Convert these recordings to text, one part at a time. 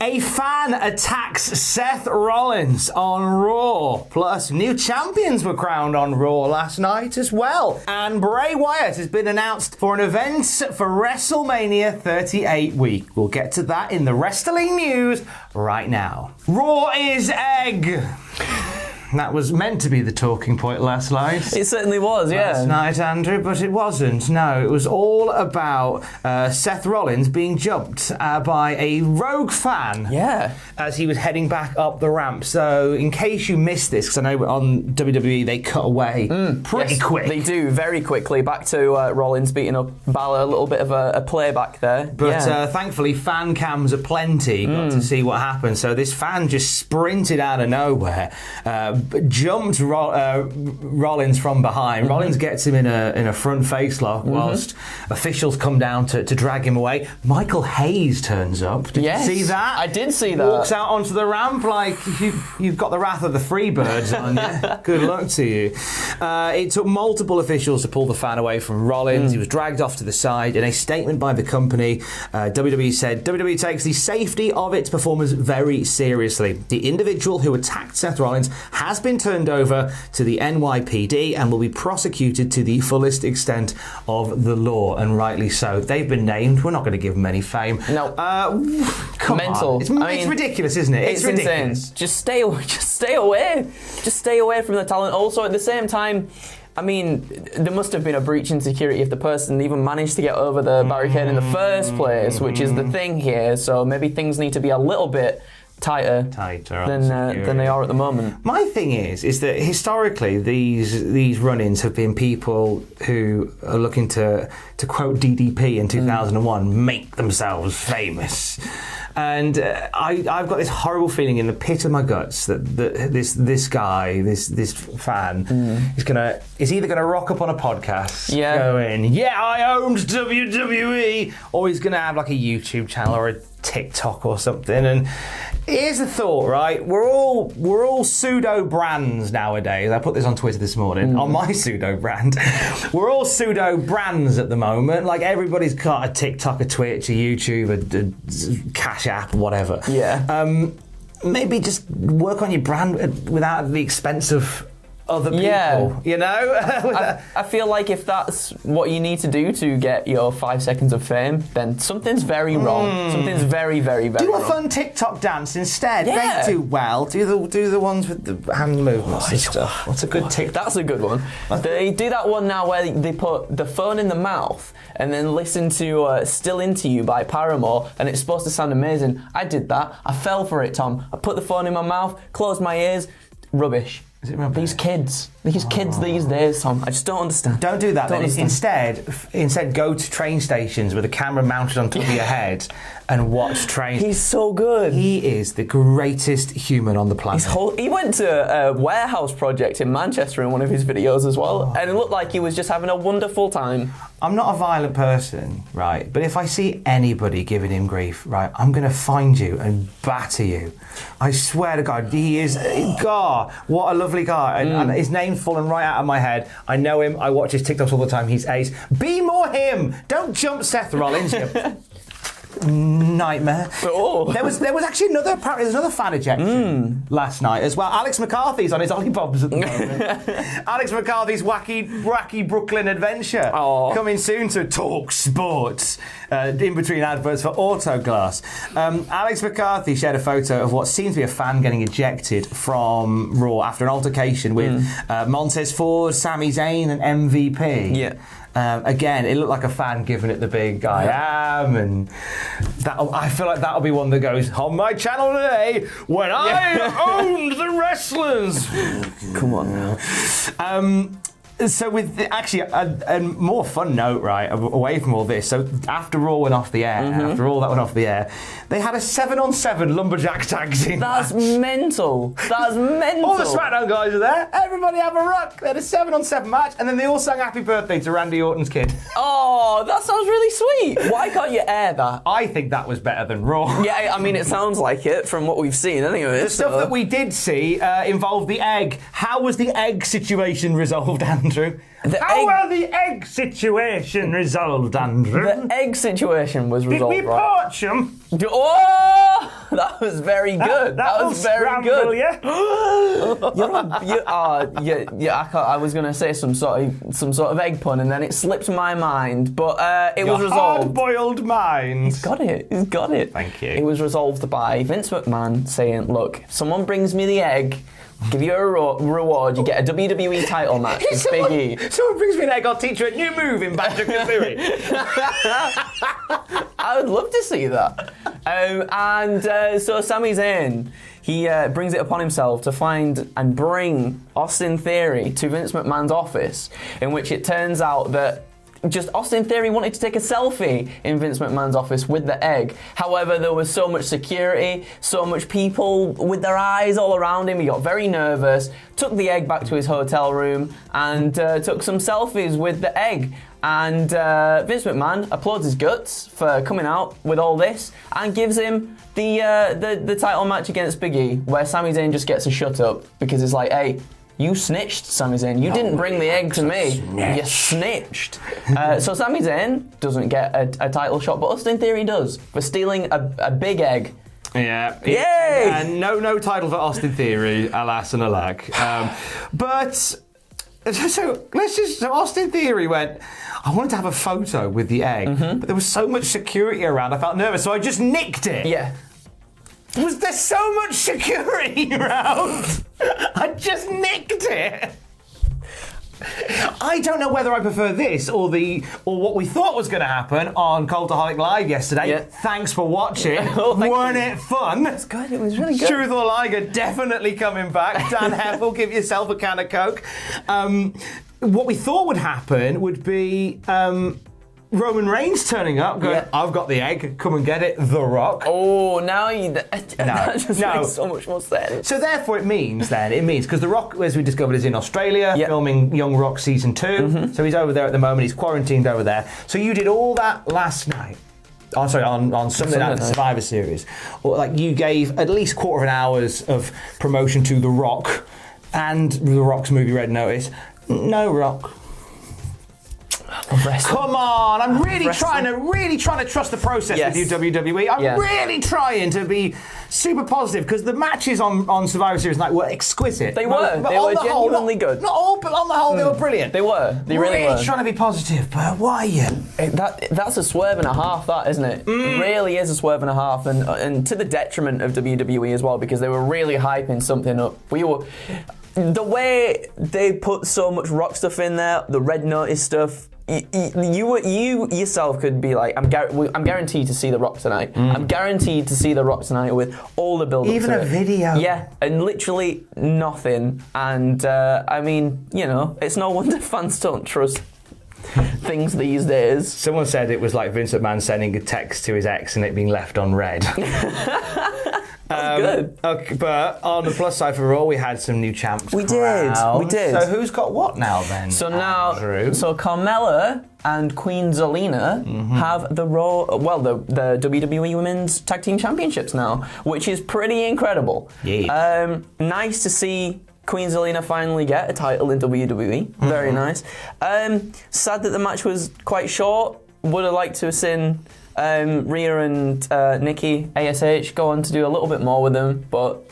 A fan attacks Seth Rollins on Raw. Plus, new champions were crowned on Raw last night as well. And Bray Wyatt has been announced for an event for WrestleMania 38 week. We'll get to that in the wrestling news right now. Raw is egg. That was meant to be the talking point last night. It certainly was, yeah. Last night, Andrew, but it wasn't. No, it was all about Seth Rollins being jumped by a rogue fan. Yeah. As he was heading back up the ramp. So, in case you missed this, because I know on WWE they cut away pretty quick. They do, very quickly. Back to Rollins beating up Balor, a little bit of a playback there. But thankfully, fan cams aplenty. Got to see what happened. So this fan just sprinted out of nowhere. Jumped Rollins from behind. Rollins gets him in a front face lock whilst officials come down to drag him away. Michael Hayes turns up. Did you see that? I did see that. Walks out onto the ramp like you've got the wrath of the Freebirds on you. Good luck to you. It took multiple officials to pull the fan away from Rollins. He was dragged off to the side. In a statement by the company, WWE said WWE takes the safety of its performers very seriously. The individual who attacked Seth Rollins has been turned over to the NYPD and will be prosecuted to the fullest extent of the law, and rightly so. They've been named. We're not going to give them any fame. No. Come Mental. on. It's ridiculous, isn't it? It's ridiculous. Insane. Just stay away. Just stay away from the talent. Also, at the same time, I mean, there must have been a breach in security if the person even managed to get over the barricade in the first place, which is the thing here. So maybe things need to be a little bit tighter than they are at the moment. My thing is that historically these run-ins have been people who are looking to quote DDP in 2001, make themselves famous. And I've got this horrible feeling in the pit of my guts that this guy, this fan, is either gonna rock up on a podcast, going, I owned WWE, or he's gonna have like a YouTube channel or a TikTok or something. And here's the thought, right? We're all pseudo-brands nowadays. I put this on Twitter this morning, on my pseudo-brand. We're all pseudo-brands at the moment. Like, everybody's got a TikTok, a Twitch, a YouTube, a Cash App, whatever. Yeah. Maybe just work on your brand without the expense of other people, you know? I feel like if that's what you need to do to get your 5 seconds of fame, then something's very wrong. Something's very, very, very wrong. Do a fun TikTok dance instead. Yeah. They do well. Do the ones with the hand movements and stuff. What's a good TikTok? That's a good one. They do that one now where they put the phone in the mouth and then listen to Still Into You by Paramore, and it's supposed to sound amazing. I did that. I fell for it, Tom. I put the phone in my mouth, closed my ears. Rubbish. Is it rubbish? These kids these days, Tom, I just don't understand. Don't do that. Instead, go to train stations with a camera mounted on top of your head and watch trains. He's so good. He is the greatest human on the planet. He went to a warehouse project in Manchester in one of his videos as well, and it looked like he was just having a wonderful time. I'm not a violent person, right? But if I see anybody giving him grief, right, I'm going to find you and batter you. I swear to God, he is, God, what a lovely guy. And his name's fallen right out of my head. I know him. I watch his TikToks all the time. He's ace. Be more him. Don't jump Seth Rollins. Nightmare. Oh. There was actually another fan ejection last night as well. Alex McCarthy's on his Ollibobs at the moment. Alex McCarthy's wacky Brooklyn adventure coming soon to Talk Sports in between adverts for Autoglass. Alex McCarthy shared a photo of what seems to be a fan getting ejected from Raw after an altercation with Montez Ford, Sami Zayn and MVP. Yeah. Again, it looked like a fan giving it the big I am, and I feel like that'll be one that goes on my channel today when I owned the wrestlers. Come on now. So with actually a more fun note, right, away from all this, so after Raw went off the air, after all that went off the air, they had a 7-on-7 lumberjack tag team. That's mental. That's mental. All the SmackDown guys are there. Everybody have a rock. They had a 7-on-7 match, and then they all sang Happy Birthday to Randy Orton's kid. Oh, that sounds really sweet. Why can't you air that? I think that was better than Raw. Yeah, I mean, it sounds like it from what we've seen anyway. The stuff that we did see involved the egg. How was the egg situation resolved, Andrew? Well the egg situation resolved, Andrew? The egg situation was resolved. Did we poach them? Oh, that was very good. That was very good. Yeah. I was gonna say some sort of egg pun, and then it slipped my mind. But it was resolved. Hard-boiled mind. He's got it. Thank you. It was resolved by Vince McMahon saying, "Look, if someone brings me the egg, give you a reward. You get a WWE title match with Big E." Someone brings me an egg, I'll teach you a new move in Banjo-Kazooie. I would love to see that. So Sami Zayn, he brings it upon himself to find and bring Austin Theory to Vince McMahon's office, in which it turns out that just Austin Theory wanted to take a selfie in Vince McMahon's office with the egg. However, there was so much security, so much people with their eyes all around him. He got very nervous, took the egg back to his hotel room, and took some selfies with the egg. And Vince McMahon applauds his guts for coming out with all this and gives him the title match against Big E, where Sami Zayn just gets a shut up because it's like, hey, you snitched, Sami Zayn. You didn't bring the egg to me. You snitched. So Sami Zayn doesn't get a title shot, but Austin Theory does for stealing a big egg. Yeah. Yay! And no title for Austin Theory, alas and alack. But so Austin Theory went, I wanted to have a photo with the egg, but there was so much security around, I felt nervous, so I just nicked it. Yeah. Was there so much security around? I just nicked it. I don't know whether I prefer this or what we thought was going to happen on Cultaholic Live yesterday. Yeah. Thanks for watching. Weren't it fun? It's good. It was really good. Truth or Liger definitely coming back. Dan Heffel, give yourself a can of Coke. What we thought would happen would be Roman Reigns turning up, going, I've got the egg, come and get it, The Rock. Oh, now that just makes so much more sense. So therefore it means, because The Rock, as we discovered, is in Australia, filming Young Rock Season 2, so he's over there at the moment, he's quarantined over there. So you did all that last night. Oh, sorry, on Sunday night, the Survivor Series. Or, like, you gave at least quarter of an hour's of promotion to The Rock and The Rock's movie Red Notice. No Rock. Come on, I'm really trying to trust the process with you, WWE. I'm really trying to be super positive because the matches on Survivor Series night were exquisite. They were genuinely good. Not all, but on the whole, they were brilliant. They were. They really were. Trying to be positive, but why are you? That's a swerve and a half, that, isn't it? It really is a swerve and a half, and to the detriment of WWE as well, because they were really hyping something up. The way they put so much Rock stuff in there, the Red Notice stuff. You yourself could be like, I'm guaranteed to see The Rock tonight. I'm guaranteed to see The Rock tonight with all the build-up. Even a video. Yeah, and literally nothing. And I mean, it's no wonder fans don't trust things these days. Someone said it was like Vince McMahon sending a text to his ex and it being left on red. That's good. Okay, but on the plus side for Raw, we had some new champs. We did. So who's got what now then? So now, Carmella and Queen Zelina have the WWE Women's Tag Team Championships now, which is pretty incredible. Yeah. Nice to see Queen Zelina finally get a title in WWE. Very nice. Sad that the match was quite short. Would have liked to have seen Rhea and Nikki ASH go on to do a little bit more with them, but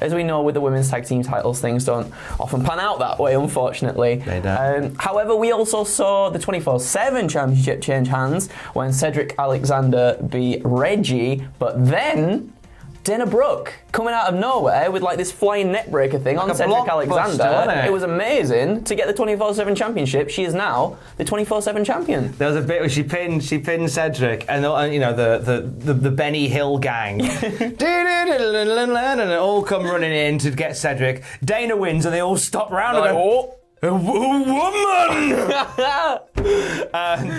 as we know with the women's tag team titles, things don't often pan out that way, unfortunately. They don't. However, we also saw the 24/7 championship change hands when Cedric Alexander beat Reggie, but then Dana Brooke coming out of nowhere with like this flying neckbreaker thing on Cedric Alexander. It was amazing to get the 24/7 championship. She is now the 24/7 champion. There was a bit where she pinned Cedric, and the Benny Hill gang, and they all come running in to get Cedric. Dana wins, and they all stop round and go, a woman!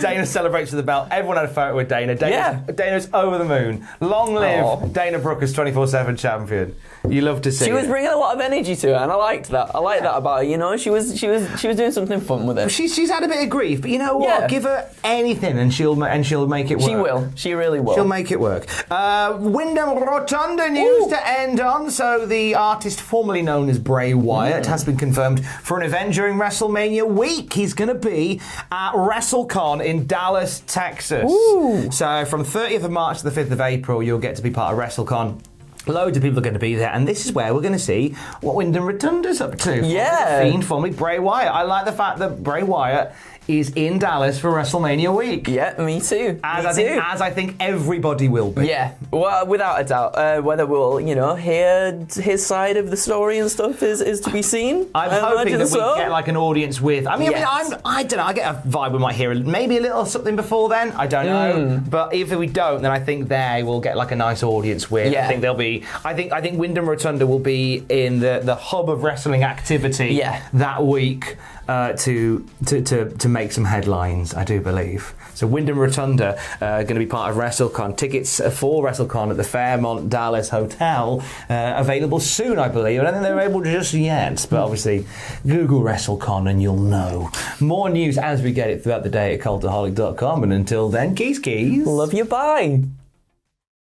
Dana celebrates with the belt. Everyone had a photo with Dana. Dana's over the moon. Long live Dana Brooke as 24/7 champion. You love to see She was bringing a lot of energy to her, and I liked that. I liked that about her. She was doing something fun with it. She's had a bit of grief, but you know what? Yeah. Give her anything, and she'll make it work. She will. She really will. She'll make it work. Windham Rotunda news to end on. So the artist formerly known as Bray Wyatt has been confirmed for an event during during WrestleMania week. He's going to be at WrestleCon in Dallas, Texas. Ooh. So from 30th of March to the 5th of April, you'll get to be part of WrestleCon. Loads of people are going to be there, and this is where we're going to see what Windham Rotunda's up to. Yeah. Fiend, formerly Bray Wyatt. I like the fact that Bray Wyatt is in Dallas for WrestleMania week. Yeah, me too. As I think everybody will be. Yeah, well, without a doubt. Whether we'll, hear his side of the story and stuff is to be seen. I'm hoping that so. we get like an audience with. I don't know. I get a vibe we might hear maybe a little something before then. I don't know. But if we don't, then I think they will get like a nice audience with. Yeah. I think they'll be. I think Windham Rotunda will be in the hub of wrestling activity. Yeah. That week to make some headlines. I do believe. So Windham Rotunda going to be part of WrestleCon. Tickets for WrestleCon at the Fairmont Dallas Hotel available soon, I believe. I don't think they're able to just yet, but obviously Google WrestleCon and you'll know. More news as we get it throughout the day at cultaholic.com. And until then, keys. Love you, bye.